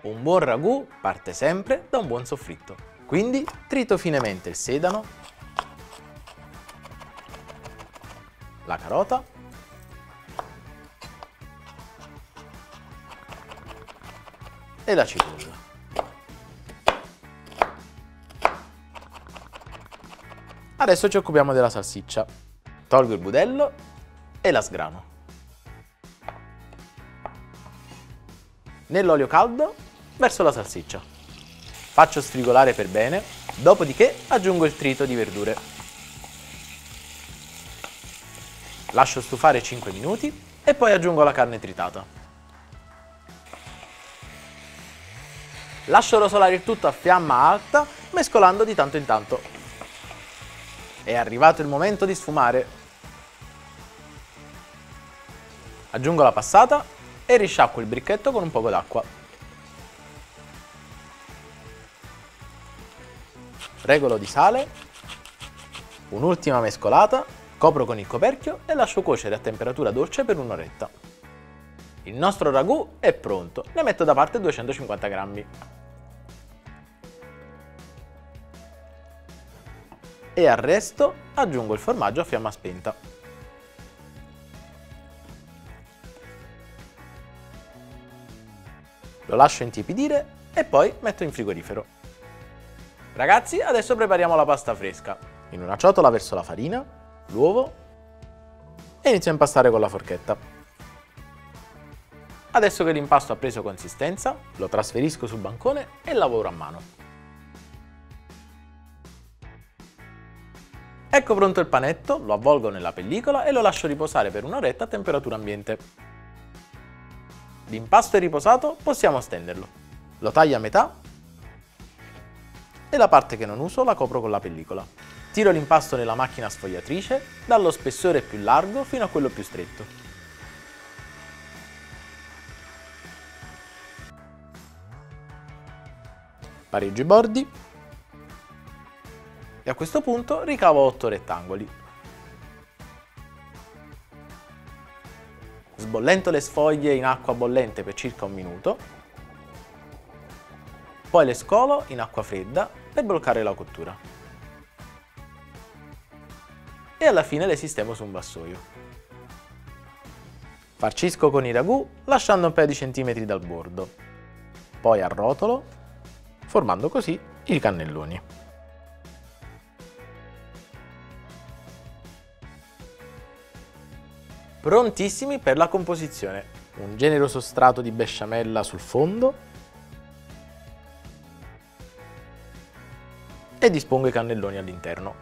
Un buon ragù parte sempre da un buon soffritto. Quindi trito finemente il sedano, la carota e la cipolla. Adesso ci occupiamo della salsiccia. Tolgo il budello e la sgrano. Nell'olio caldo verso la salsiccia. Faccio sfrigolare per bene, dopodiché aggiungo il trito di verdure. Lascio stufare 5 minuti e poi aggiungo la carne tritata. Lascio rosolare il tutto a fiamma alta, mescolando di tanto in tanto. È arrivato il momento di sfumare. Aggiungo la passata e risciacquo il bricchetto con un poco d'acqua. Regolo di sale, un'ultima mescolata, copro con il coperchio e lascio cuocere a temperatura dolce per un'oretta. Il nostro ragù è pronto, ne metto da parte 250 grammi. E al resto aggiungo il formaggio a fiamma spenta. Lo lascio intiepidire e poi metto in frigorifero. Ragazzi, adesso prepariamo la pasta fresca. In una ciotola verso la farina, l'uovo e inizio a impastare con la forchetta. Adesso che l'impasto ha preso consistenza, lo trasferisco sul bancone e lavoro a mano. Ecco pronto il panetto, lo avvolgo nella pellicola e lo lascio riposare per un'oretta a temperatura ambiente. L'impasto è riposato, possiamo stenderlo. Lo taglio a metà e la parte che non uso la copro con la pellicola. Tiro l'impasto nella macchina sfogliatrice, dallo spessore più largo fino a quello più stretto. Pareggio i bordi e a questo punto ricavo 8 rettangoli. Sbollento le sfoglie in acqua bollente per circa un minuto, poi le scolo in acqua fredda per bloccare la cottura. E alla fine le sistemo su un vassoio. Farcisco con i ragù lasciando un paio di centimetri dal bordo, poi arrotolo, formando così i cannelloni. Prontissimi per la composizione. Un generoso strato di besciamella sul fondo e dispongo i cannelloni all'interno.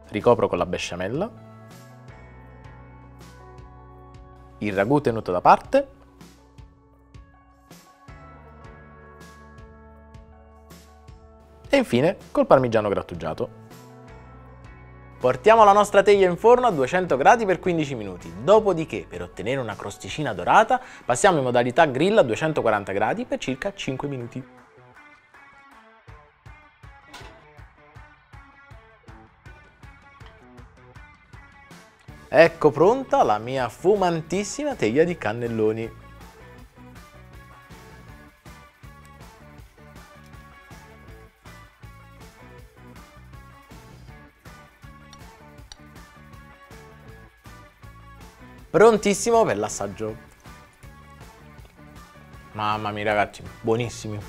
Ricopro con la besciamella, il ragù tenuto da parte e infine col parmigiano grattugiato. Portiamo la nostra teglia in forno a 200 gradi per 15 minuti, dopodiché per ottenere una crosticina dorata passiamo in modalità grill a 240 gradi per circa 5 minuti. Ecco pronta la mia fumantissima teglia di cannelloni. Prontissimo per l'assaggio. Mamma mia ragazzi, buonissimi.